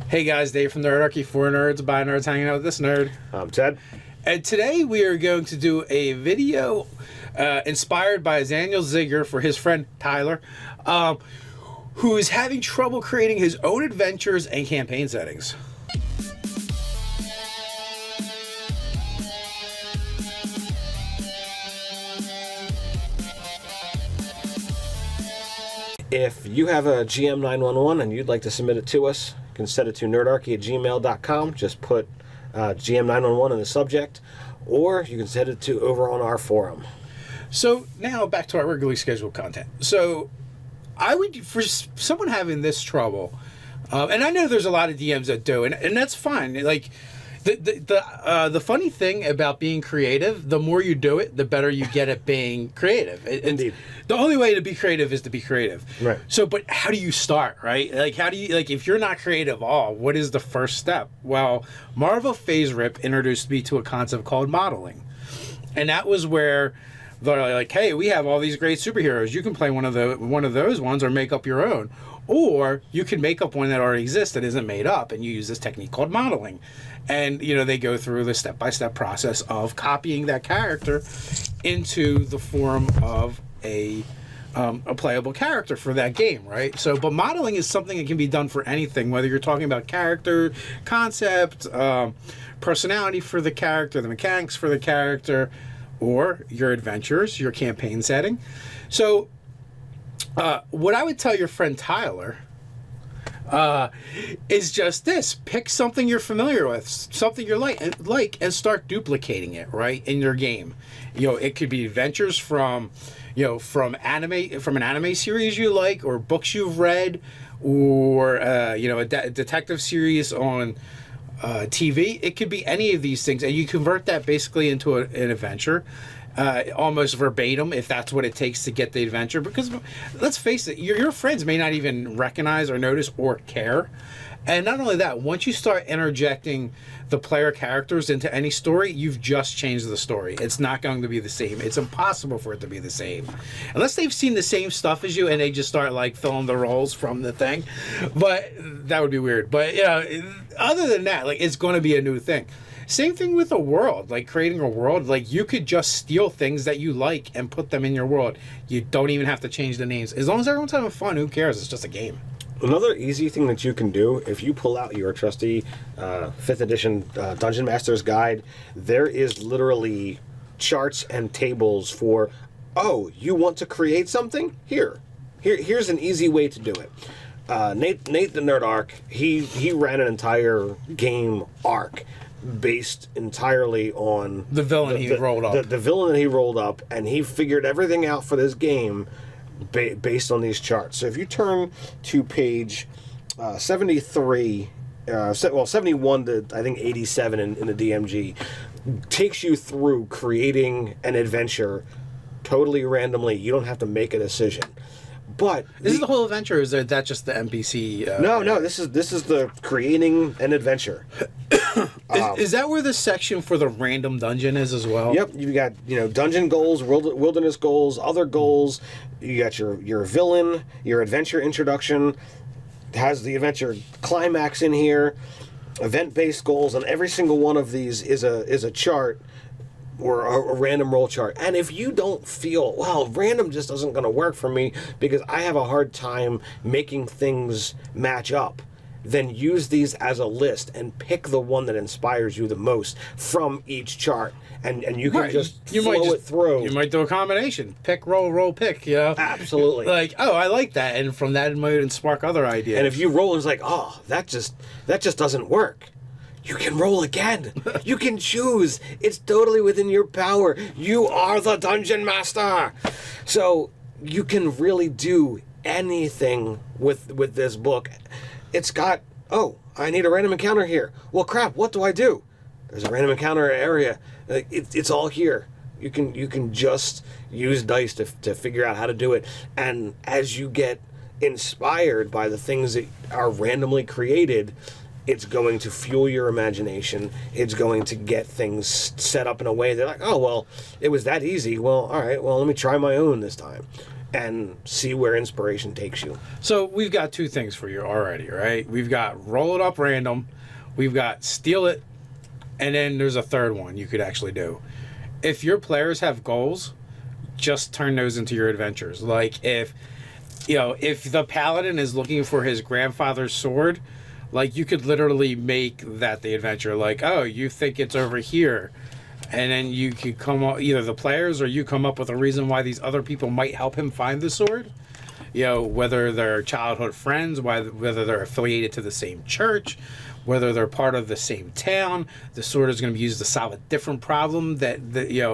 Hey guys, Dave from Nerdarchy, for nerds, by nerds, hanging out with this nerd. I'm Ted. And today we are going to do a video inspired by Daniel Ziegler for his friend Tyler, who is having trouble creating his own adventures and campaign settings. If you have a GM 911 and you'd like to submit it to us, you can send it to nerdarchy@gmail.com. Just put GM 911 in the subject, or you can send it to over on our forum. So now back to our regularly scheduled content. So I would, for someone having this trouble, and I know there's a lot of DMs that do, and that's fine. Like the funny thing about being creative, the more you do it, the better you get at being creative. Indeed. The only way to be creative is to be creative. Right. So, but how do you start, right? Like, how do you, like, if you're not creative at all, what is the first step? Well, Marvel Phase Rip introduced me to a concept called modeling. And that was where they're like, hey, we have all these great superheroes. You can play one of those ones or make up your own. Or you can make up one that already exists that isn't made up, and you use this technique called modeling. And, you know, they go through the step-by-step process of copying that character into the form of a playable character for that game, right? So, but modeling is something that can be done for anything, whether you're talking about character, concept, personality for the character, the mechanics for the character, or your adventures, your campaign setting. So, what I would tell your friend Tyler is just this: pick something you're familiar with, something you're like, and start duplicating it, right, in your game. You know, it could be adventures from an anime series you like, or books you've read, or a detective series on TV. It could be any of these things, and you convert that basically into an adventure. Almost verbatim, if that's what it takes to get the adventure. Because let's face it, your friends may not even recognize or notice or care. And not only that, once you start interjecting the player characters into any story, you've just changed the story. It's not going to be the same. It's impossible for it to be the same. Unless they've seen the same stuff as you and they just start like filling the roles from the thing. But that would be weird. But other than that, like, it's going to be a new thing. Same thing with a world, like creating a world. Like, you could just steal things that you like and put them in your world. You don't even have to change the names. As long as everyone's having fun, who cares? It's just a game. Another easy thing that you can do, if you pull out your trusty 5th edition Dungeon Master's Guide, there is literally charts and tables for, oh, you want to create something? Here's an easy way to do it. Nate the Nerd Arc, he ran an entire game arc based entirely on the villain he rolled up. The villain that he rolled up, and he figured everything out for this game based on these charts. So if you turn to page 73, 71 to I think 87 in the DMG, takes you through creating an adventure totally randomly. You don't have to make a decision. But this is the whole adventure, or is that just the NPC? No. This is the creating an adventure. Is that where the section for the random dungeon is as well? Yep. You got dungeon goals, wilderness goals, other goals. You got your villain, your adventure introduction. Has the adventure climax in here, event-based goals, and every single one of these is a chart. Or a random roll chart. And if you don't feel, well, random just isn't going to work for me because I have a hard time making things match up, then use these as a list and pick the one that inspires you the most from each chart. And you can flow it through. You might do a combination. Pick, roll, pick, Absolutely. Like, oh, I like that. And from that, it might spark other ideas. And if you roll and it's like, oh, that just doesn't work. You can roll again. You can choose. It's totally within your power. You are the Dungeon Master. So you can really do anything with this book. It's got, oh, I need a random encounter here. Well, crap, what do I do? There's a random encounter area. It's all here. You can just use dice to figure out how to do it. And as you get inspired by the things that are randomly created, it's going to fuel your imagination. It's going to get things set up in a way that, like, oh, well, it was that easy. Well, all right, well, let me try my own this time. and see where inspiration takes you. So we've got two things for you already, right? We've got roll it up random, we've got steal it, and then there's a third one you could actually do. If your players have goals, just turn those into your adventures. Like if the paladin is looking for his grandfather's sword, like you could literally make that the adventure. Like, oh, you think it's over here, and then you could come up, either the players or you come up with a reason why these other people might help him find the sword. Whether they're childhood friends, whether they're affiliated to the same church, whether they're part of the same town. The sword is going to be used to solve a different problem that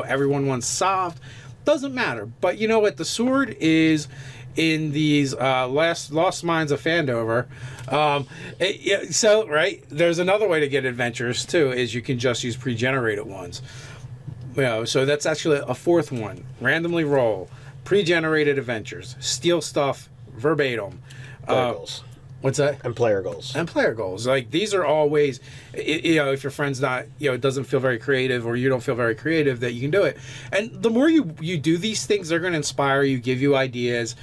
everyone wants solved. Doesn't matter. But you know what? The sword is in these Lost Mines of Fandover. Right, there's another way to get adventures too, is you can just use pre-generated ones. So that's actually a fourth one. Randomly roll pre-generated adventures, steal stuff verbatim. Player goals. What's that? And player goals. And player goals. Like, these are all ways, if your friend's not, it doesn't feel very creative, or you don't feel very creative, that you can do it. And the more you do these things, they're going to inspire you, give you ideas.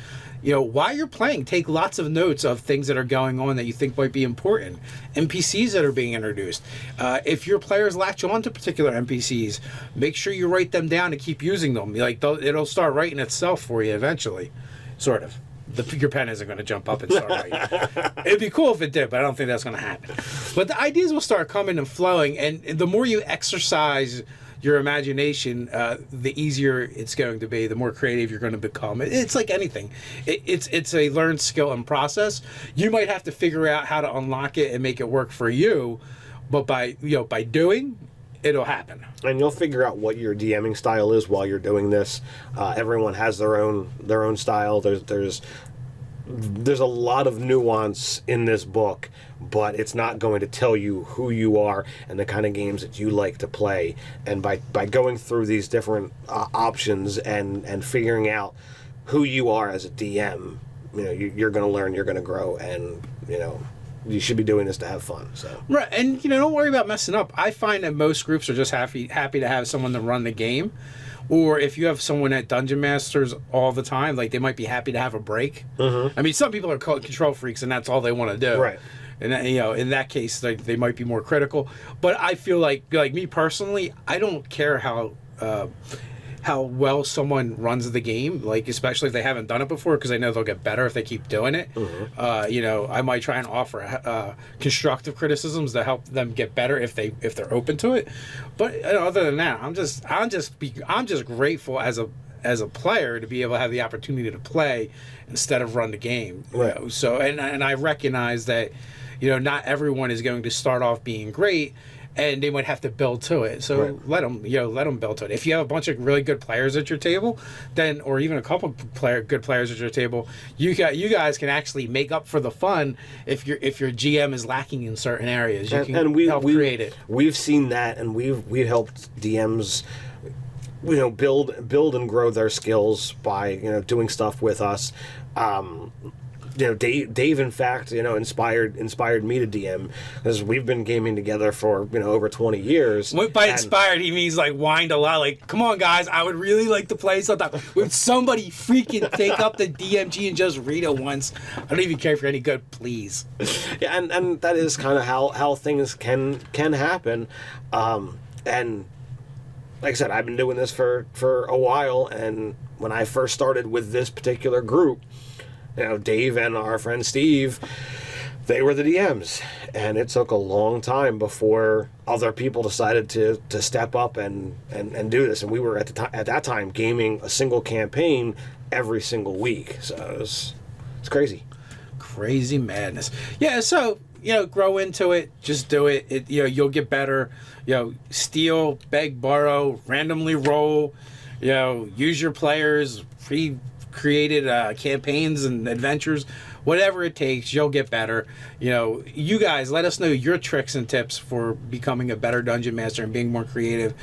While you're playing, take lots of notes of things that are going on that you think might be important. NPCs that are being introduced. If your players latch on to particular NPCs, make sure you write them down and keep using them. Like, it'll start writing itself for you eventually, sort of. Your pen isn't going to jump up and start writing. It'd be cool if it did, but I don't think that's going to happen. But the ideas will start coming and flowing, and the more you exercise your imagination, the easier it's going to be, the more creative you're going to become. It's like anything. It's a learned skill and process. You might have to figure out how to unlock it and make it work for you, but by doing, it'll happen. And you'll figure out what your DMing style is while you're doing this. Everyone has their own style. There's a lot of nuance in this book, but it's not going to tell you who you are and the kind of games that you like to play. And by going through these different options and figuring out who you are as a DM, you're going to learn, you're going to grow, and you should be doing this to have fun. So right, and don't worry about messing up. I find that most groups are just happy to have someone to run the game. Or if you have someone at Dungeon Masters all the time, like, they might be happy to have a break. Mm-hmm. I mean, some people are control freaks, and that's all they want to do. Right. And in that case, they might be more critical. But I feel like me personally, I don't care how well someone runs the game, like, especially if they haven't done it before, because I know they'll get better if they keep doing it. Mm-hmm. I might try and offer constructive criticisms to help them get better if they're open to it. But other than that, I'm just grateful as a player to be able to have the opportunity to play instead of run the game. Right. So and I recognize that not everyone is going to start off being great, and they might have to build to it. So right. let them build to it. If you have a bunch of really good players at your table, then, or even a couple good players at your table, you guys can actually make up for the fun if your GM is lacking in certain areas. You can help create it. We've seen that, and we've helped DMs build and grow their skills by doing stuff with us. Dave, in fact, inspired me to DM, because we've been gaming together for over 20 years. By inspired, he means like whined a lot. Like, come on, guys, I would really like to play sometime. Would somebody freaking take up the DMG and just read it once? I don't even care if you're any good, please. Yeah, and that is kind of how things can happen. And like I said, I've been doing this for a while, and when I first started with this particular group, Dave and our friend Steve, they were the DMs, and it took a long time before other people decided to step up and do this. And we were at that time gaming a single campaign every single week, so it's crazy. Crazy madness. Yeah, so grow into it, just do it. You'll get better. Steal, beg, borrow, randomly roll. Use your players, created campaigns and adventures, whatever it takes, you'll get better. You guys, let us know your tricks and tips for becoming a better dungeon master and being more creative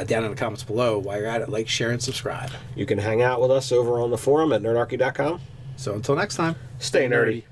down in the comments below. While you're at it, like, share, and subscribe. You can hang out with us over on the forum at nerdarchy.com. So until next time, stay nerdy.